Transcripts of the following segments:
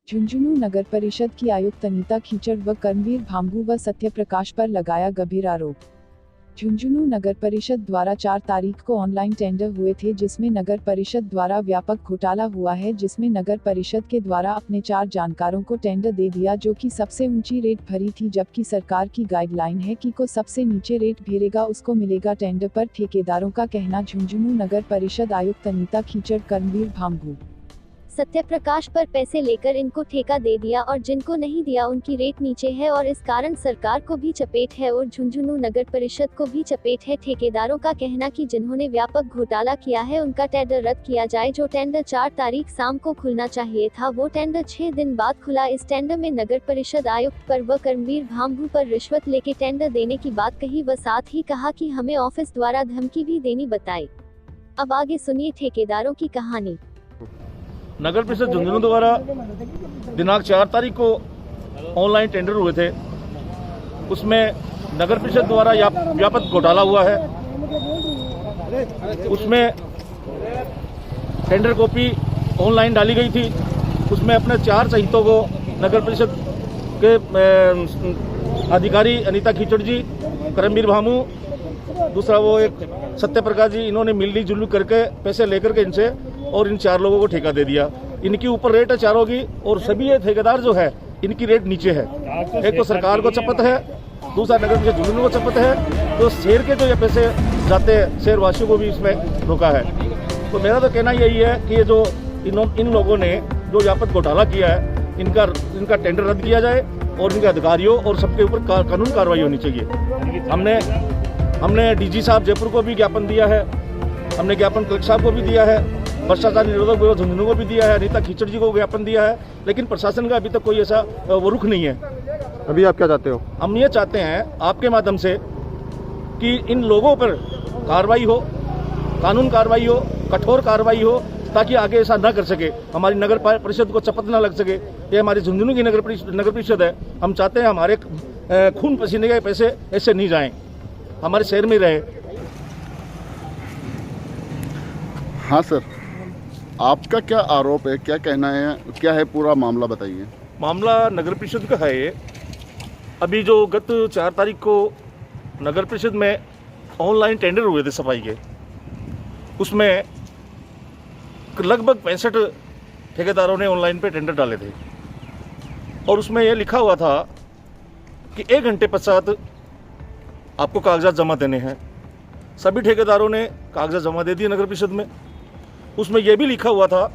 झुंझुनू नगर परिषद की आयुक्त अनीता खीचड़ व कर्मवीर भांबू व सत्यप्रकाश पर लगाया गंभीर आरोप। झुंझुनू नगर परिषद द्वारा 4 तारीख को ऑनलाइन टेंडर हुए थे, जिसमें नगर परिषद द्वारा व्यापक घोटाला हुआ है, जिसमें नगर परिषद के द्वारा अपने 4 जानकारों को टेंडर दे दिया, जो कि सबसे ऊंची रेट भरी थी, जबकि सरकार की गाइडलाइन है कि को सबसे नीचे रेट भरेगा उसको मिलेगा टेंडर पर ठेकेदारों का कहना। झुंझुनू नगर परिषद आयुक्त अनीता खीचड़ कर्मवीर भांबू सत्यप्रकाश पर पैसे लेकर इनको ठेका दे दिया और जिनको नहीं दिया उनकी रेट नीचे है और इस कारण सरकार को भी चपेट है और झुंझुनू नगर परिषद को भी चपेट है। ठेकेदारों का कहना कि जिन्होंने व्यापक घोटाला किया है उनका टेंडर रद्द किया जाए। जो टेंडर 4 तारीख शाम को खुलना चाहिए था वो टेंडर 6 दिन बाद खुला। इस टेंडर में नगर परिषद आयुक्त पर व कर्मवीर भांबू पर रिश्वत लेके टेंडर देने की बात कही व साथ ही कहा कि हमें ऑफिस द्वारा धमकी भी देनी बताई। अब आगे सुनिए ठेकेदारों की कहानी। नगर परिषद झुंझुनू द्वारा दिनांक 4 तारीख को ऑनलाइन टेंडर हुए थे, उसमें नगर परिषद द्वारा व्यापक घोटाला हुआ है। उसमें टेंडर कॉपी ऑनलाइन डाली गई थी, उसमें अपने 4 सहितों को नगर परिषद के अधिकारी अनीता खीचड़ जी, कर्मवीर भामू, दूसरा वो एक सत्यप्रकाश जी, इन्होंने मिलनी जुलूं करके पैसे लेकर के इनसे और इन 4 लोगों को ठेका दे दिया। इनकी ऊपर रेट है चारों की और सभी ये ठेकेदार जो है इनकी रेट नीचे है। एक तो सरकार को चपत है, दूसरा नगर परिषद झुंझुनू को चपत है, तो शहर के जो ये पैसे जाते हैं शहरवासियों को भी इसमें रोका है। तो मेरा तो कहना यही है कि ये जो इन लोगों ने जो व्यापक घोटाला किया है इनका टेंडर रद्द किया जाए और इनके अधिकारियों और सबके ऊपर कानून कार्रवाई होनी चाहिए। हमने डीजी साहब जयपुर को भी ज्ञापन दिया है, हमने ज्ञापन कलेक्टर साहब को भी दिया है, भ्रष्टाचार निरोधक ब्यूरो झुंझुनू को भी दिया है, अनीता खीचड़ जी को ज्ञापन दिया है, लेकिन प्रशासन का अभी तक कोई ऐसा वो रुख नहीं है। अभी आप क्या चाहते हो? हम ये चाहते हैं आपके माध्यम से कि इन लोगों पर कार्रवाई हो, कानून कार्रवाई हो, कठोर कार्रवाई हो, ताकि आगे ऐसा न कर सके, हमारी नगर परिषद को चपत न लग सके। ये हमारी झुंझुनू की नगर परिषद है। हम चाहते हैं हमारे खून पसीने के पैसे ऐसे नहीं जाएं, हमारे शहर में रहे। हाँ सर, आपका क्या आरोप है, क्या कहना है, क्या है पूरा मामला बताइए। मामला नगर परिषद का है। अभी जो गत 4 तारीख को नगर परिषद में ऑनलाइन टेंडर हुए थे सफाई के, उसमें लगभग 65 ठेकेदारों ने ऑनलाइन पे टेंडर डाले थे और उसमें यह लिखा हुआ था कि 1 घंटे पश्चात आपको कागजात जमा देने हैं। सभी ठेकेदारों ने कागजात जमा दे दिए नगर परिषद में। उसमें यह भी लिखा हुआ था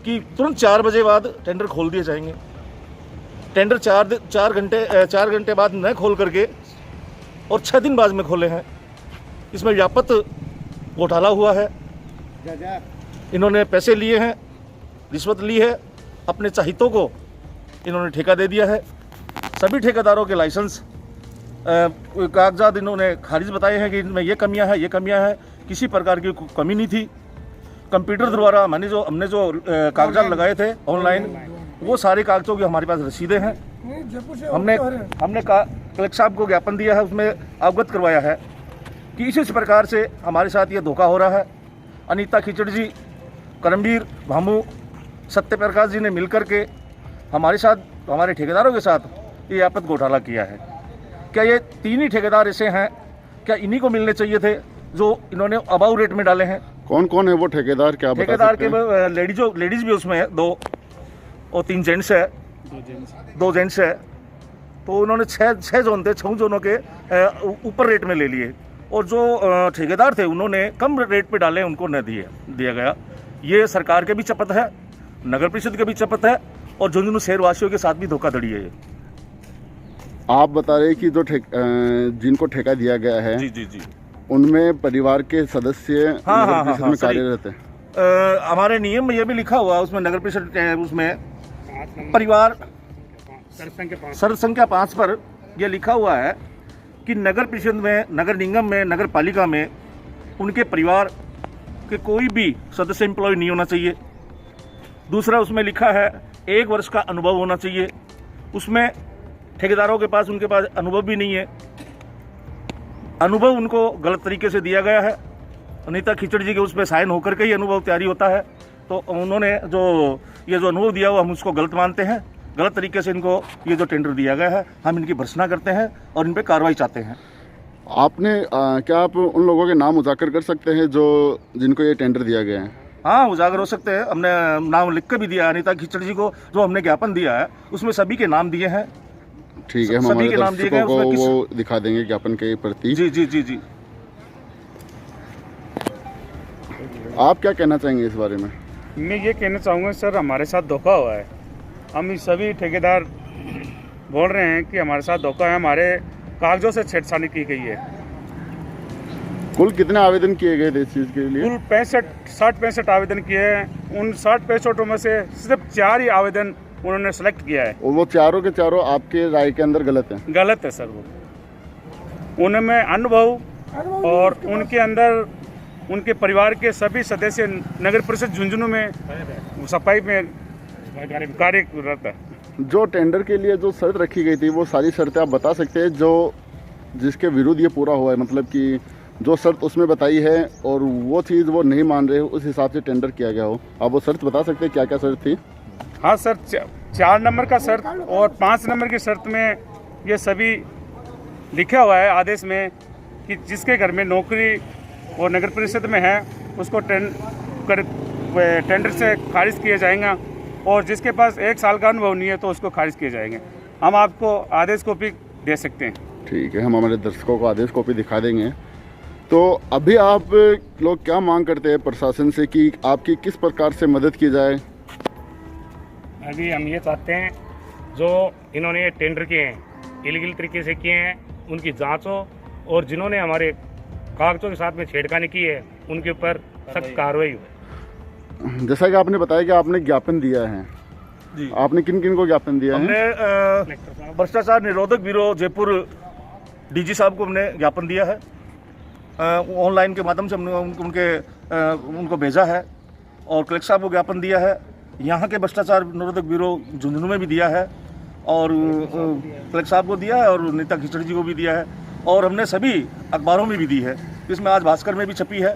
कि तुरंत 4 बजे बाद टेंडर खोल दिए जाएंगे। टेंडर 4 घंटे बाद न खोल करके और 6 दिन बाद में खोले हैं। इसमें व्यापक घोटाला हुआ है। इन्होंने पैसे लिए हैं, रिश्वत ली है, अपने चाहितों को इन्होंने ठेका दे दिया है। सभी ठेकेदारों के लाइसेंस कागजात इन्होंने खारिज बताए हैं कि इनमें ये कमियां हैं। किसी प्रकार की कमी नहीं थी। कंप्यूटर द्वारा हमने जो कागजात लगाए थे ऑनलाइन, वो सारे कागजों की हमारे पास रसीदें हैं। हमने कलेक्टर साहब को ज्ञापन दिया है, उसमें अवगत करवाया है कि इसी प्रकार से हमारे साथ ये धोखा हो रहा है। अनीता खीचड़ जी, कर्मवीर भामू, सत्यप्रकाश जी ने मिलकर के हमारे साथ, हमारे ठेकेदारों के साथ ये व्यापक घोटाला किया है। क्या ये 3 ही ठेकेदार ऐसे हैं? क्या इन्हीं को मिलने चाहिए थे जो इन्होंने अबाउ रेट में डाले हैं? कौन कौन है वो ठेकेदार, क्या ठेकेदार के लेडीज भी उसमें है 2 और 3 जेंट्स है, 2 जेंट्स है। तो उन्होंने 6 जोन थे, 6 जोनों के ऊपर रेट में ले लिए और जो ठेकेदार थे उन्होंने कम रेट पे डाले, उनको न दिया गया। ये सरकार के भी चपत है, नगर परिषद के भी चपत है और झुंझुनू शहरवासियों के साथ भी धोखाधड़ी है। आप बता रहे कि जो जिनको ठेका दिया गया है, जी, उनमें परिवार के सदस्य नगर परिषद में कार्यरत हैं। हमारे नियम में यह भी लिखा हुआ है, उसमें नगर परिषद उसमें परिवार सर्व संख्या 5 पर यह लिखा हुआ है कि नगर परिषद में, नगर निगम में, नगर पालिका में उनके परिवार के कोई भी सदस्य एम्प्लॉय नहीं होना चाहिए। दूसरा उसमें लिखा है 1 वर्ष का अनुभव होना चाहिए। उसमें ठेकेदारों के पास, उनके पास अनुभव भी नहीं है। अनुभव उनको गलत तरीके से दिया गया है। अनीता खीचड़ जी के उस पर साइन होकर के ही अनुभव तैयारी होता है। तो उन्होंने जो ये जो अनुभव दिया हुआ हम उसको गलत मानते हैं। गलत तरीके से इनको ये जो टेंडर दिया गया है हम इनकी भर्त्सना करते हैं और इन पर कार्रवाई चाहते हैं। आपने क्या आप उन लोगों के नाम उजागर कर सकते हैं जो जिनको ये टेंडर दिया गया है? हाँ, उजागर हो सकते हैं। हमने नाम लिख कर भी दिया है। अनीता खिचड़ जी को जो हमने ज्ञापन दिया है उसमें सभी के नाम दिए हैं। ठीक है, हम हमारे दर्शकों को वो दिखा देंगे ज्ञापन के प्रति। जी जी जी जी। आप क्या कहना चाहेंगे इस बारे में? मैं ये कहना चाहूँगा सर, हमारे साथ धोखा हुआ है। हम सभी ठेकेदार बोल रहे हैं कि हमारे साथ धोखा है, हमारे कागजों से छेड़छाड़ी की गई है। कुल कितने आवेदन किए गए थे इस चीज़ के लिए? कुल 65 आवेदन किए हैं। उन 65 में से सिर्फ 4 ही आवेदन उन्होंने सेलेक्ट किया है। और वो चारों के चारों आपके राय के अंदर गलत हैं? गलत है सर। वो उनमें अनुभव और उनके अंदर उनके परिवार के सभी सदस्य नगर परिषद झुंझुनू में सफाई में कार्यरत है। जो टेंडर के लिए जो शर्त रखी गई थी वो सारी शर्तें आप बता सकते हैं जो जिसके विरुद्ध ये पूरा हुआ है? मतलब कि जो शर्त उसमें बताई है और वो चीज़ वो नहीं मान रहे हो, उस हिसाब से टेंडर किया गया हो, आप वो शर्त बता सकते हैं क्या क्या शर्त थी? हाँ सर, 4 नंबर का शर्त और 5 नंबर की शर्त में ये सभी लिखा हुआ है आदेश में कि जिसके घर में नौकरी और नगर परिषद में है उसको टेंडर से खारिज किया जाएगा और जिसके पास 1 साल का अनुभव नहीं है तो उसको खारिज किए जाएंगे। हम आपको आदेश कॉपी दे सकते हैं। ठीक है, हम हमारे दर्शकों को आदेश कॉपी दिखा देंगे। तो अभी आप लोग क्या मांग करते हैं प्रशासन से कि आपकी किस प्रकार से मदद की जाए? अभी हम ये चाहते हैं जो इन्होंने ये टेंडर किए हैं इलीगल तरीके से किए हैं उनकी जांच हो और जिन्होंने हमारे कागजों के साथ में छेड़खानी की है उनके ऊपर सख्त कार्रवाई हो। जैसा कि आपने बताया कि आपने ज्ञापन दिया है जी, आपने किन किन को ज्ञापन दिया है? हमने भ्रष्टाचार निरोधक ब्यूरो जयपुर डीजी साहब को हमने ज्ञापन दिया है। ऑनलाइन के माध्यम से हमने उनको भेजा है और कलेक्टर साहब को ज्ञापन दिया है। यहाँ के भ्रष्टाचार निरोधक ब्यूरो झुंझुनू में भी दिया है और कलेक्टर साहब को दिया है और अनीता खिचड़ जी को भी दिया है और हमने सभी अखबारों में भी दी है। इसमें आज भास्कर में भी छपी है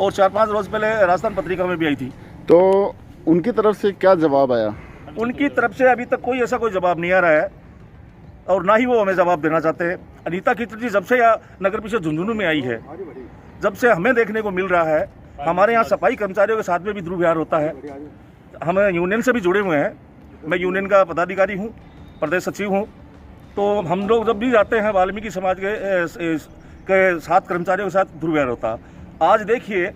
और 4-5 रोज पहले राजस्थान पत्रिका में भी आई थी। तो उनकी तरफ से क्या जवाब आया? उनकी तरफ से अभी तक कोई ऐसा कोई जवाब नहीं आ रहा है और ना ही वो हमें जवाब देना चाहते हैं। अनीता खिचड़ जी जब से नगर परिषद झुंझुनू में आई है, जब से हमें देखने को मिल रहा है हमारे यहाँ सफाई कर्मचारियों के साथ में भी दुर्व्यवहार होता है। हम यूनियन से भी जुड़े हुए हैं, मैं यूनियन का पदाधिकारी हूँ, प्रदेश सचिव हूँ। तो हम लोग जब भी जाते हैं वाल्मीकि समाज के साथ कर्मचारियों के साथ दुर्व्यवहार होता। आज देखिए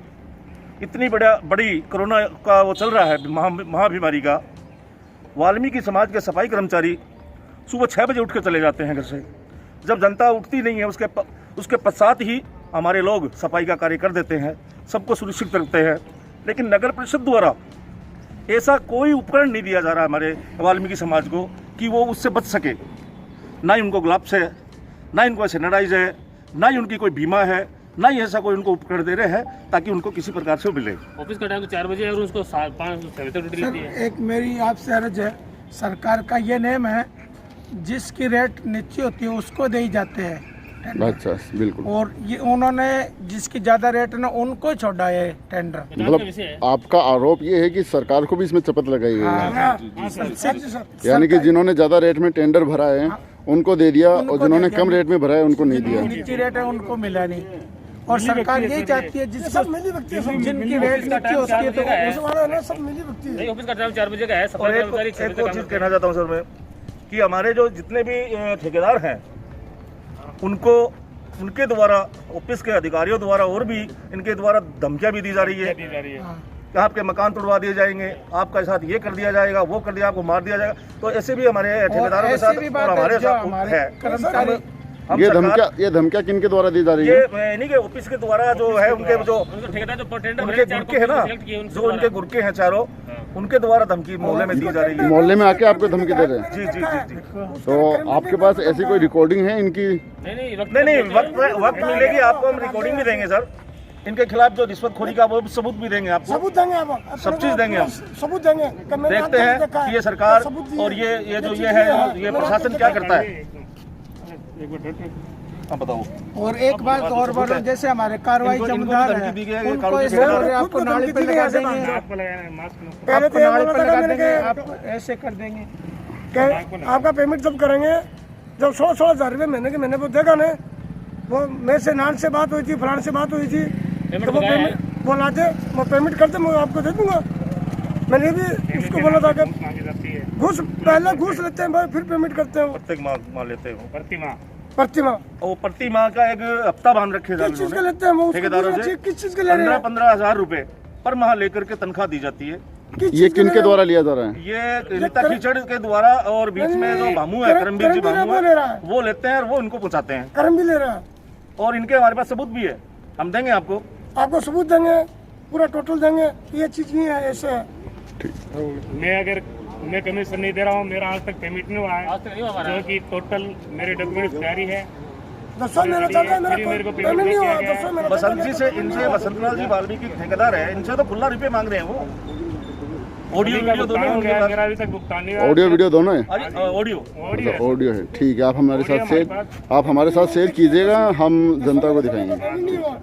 इतनी बड़ी कोरोना का वो चल रहा है महाबीमारी का, वाल्मीकि समाज के सफाई कर्मचारी सुबह 6 बजे उठ के चले जाते हैं घर से। जब जनता उठती नहीं है उसके पश्चात ही हमारे लोग सफाई का कार्य कर देते हैं, सबको सुनिश्चित करते हैं। लेकिन नगर परिषद द्वारा ऐसा कोई उपकरण नहीं दिया जा रहा हमारे वाल्मीकि समाज को कि वो उससे बच सके। ना ही उनको ग्लव्स है, ना ही उनको सैनिटाइज है, ना ही उनकी कोई बीमा है, ना ही ऐसा कोई उनको उपकरण दे रहे हैं ताकि उनको किसी प्रकार से मिले। ऑफिस का टाइम 4 बजे और उसको 5 बजे तक ड्यूटी रहती है। एक मेरी आपसे अर्ज है, सरकार का ये नेम है जिसकी रेट नीचे होती है उसको दे जाते हैं। अच्छा, बिल्कुल। और ये उन्होंने जिसकी ज्यादा रेट ना उनको छोड़ा है टेंडर। मतलब आपका आरोप ये है कि सरकार को भी इसमें चपत लगाई गई है, यानी कि जिन्होंने ज्यादा रेट में टेंडर भरा है उनको दे दिया और जिन्होंने कम रेट में भरा है उनको नहीं दिया। नीचे रेट है उनको मिला नहीं और सरकार यही चाहती है जिनकी रेट नीचे होती है तो सब मिली भगती है। ऑफिस का टाइम 4 बजे का है। और एक और चीज़ कहना चाहता हूँ सर मैं कि हमारे जो जितने भी ठेकेदार हैं उनको उनके द्वारा ऑफिस के अधिकारियों द्वारा और भी इनके द्वारा धमकियां भी दी जा रही है कि आपके मकान तोड़वा दिए जाएंगे, आपका साथ ये कर दिया जाएगा, वो कर दिया, आपको मार दिया जाएगा। तो ऐसे भी हमारे ठेकेदारों के साथ और हमारे साथ है। ये धमकियां किन के द्वारा दी जा रही है? ये यानी कि ऑफिस के द्वारा जो है उनके जो उनके गुरके है ना, जो उनके गुरके हैं चारों, उनके द्वारा धमकी मोहल्ले में दी जा रही है। मोहल्ले में आके आपको धमकी दे रहे हैं? जी जी जी जी। तो आपके पास ऐसी कोई रिकॉर्डिंग है इनकी? नहीं, वक्त मिलेगी आपको, हम रिकॉर्डिंग भी देंगे सर। इनके खिलाफ जो रिश्वतखोरी का वो सबूत भी देंगे आपको, सब चीज देंगे हम, सबूत देंगे। देखते हैं कि ये सरकार और ये जो ये है ये प्रशासन क्या करता है। हाँ बताओ। और एक बात और बोलो, जैसे हमारे कार्रवाई जमदार है उनको ऐसे बोल रहे हैं, आपको नाली पे लगा देंगे, आपको लगाना मास्क आपको नाली पे लगा देंगे, आप ऐसे कर देंगे। आपका पेमेंट जब करेंगे, जब 100 हज़ार रुपये महीने के महीने वो देगा ना, वो मेरे से नान से बात हुई थी, फलान से बात हुई थी, तो वो पेमेंट बोला थे, वो पेमेंट करते मैं आपको दे दूंगा। मैंने भी उसको बोला था कि घूस पहले घूस लेते हैं भाई, फिर पेमेंट करते हैं। प्रत्येक माह लेते हो? प्रतिमा वो प्रति माह का एक हफ्ता बांध रखे किस चीज के लेते हैं वो, ठेकेदारों से किस चीज के ले रहे हैं? 15 हज़ार रुपए पर माह लेकर के तनख्वाह दी जाती है। ये किनके द्वारा लिया जा रहा है? ये रीता कीचड़ के द्वारा, और बीच में जो भामू है, करमबीर जी भामू है, वो लेते हैं और वो इनको पहुंचाते हैं। कर्म भी ले रहा है, और इनके हमारे पास सबूत भी है, हम देंगे आपको। आपको सबूत देंगे, पूरा टोटल देंगे, ये चीज नहीं है ऐसे है। मैं कमीशन नहीं दे रहा हूँ, मेरा आज तक पेमेंट नहीं हुआ है, जो कि टोटल मेरे डॉक्यूमेंट्स जारी है। दसो मेरा चाचा है, मेरा को पेमेंट नहीं हुआ, दसो मेरा बसंत जी से, इनसे बसंतलाल जी वाल्मीकि ठेकेदार है, इनसे तो खुला रुपये मांग रहे हैं वो। ऑडियो वीडियो दोनों उनके पास। मेरा अभी तक भुगतान नहीं हुआ। ऑडियो वीडियो दोनों है? ऑडियो ऑडियो है, ठीक है। आप हमारे साथ शेयर कीजिएगा, हम जनता को दिखाएंगे। पेमेंट नहीं हुआ।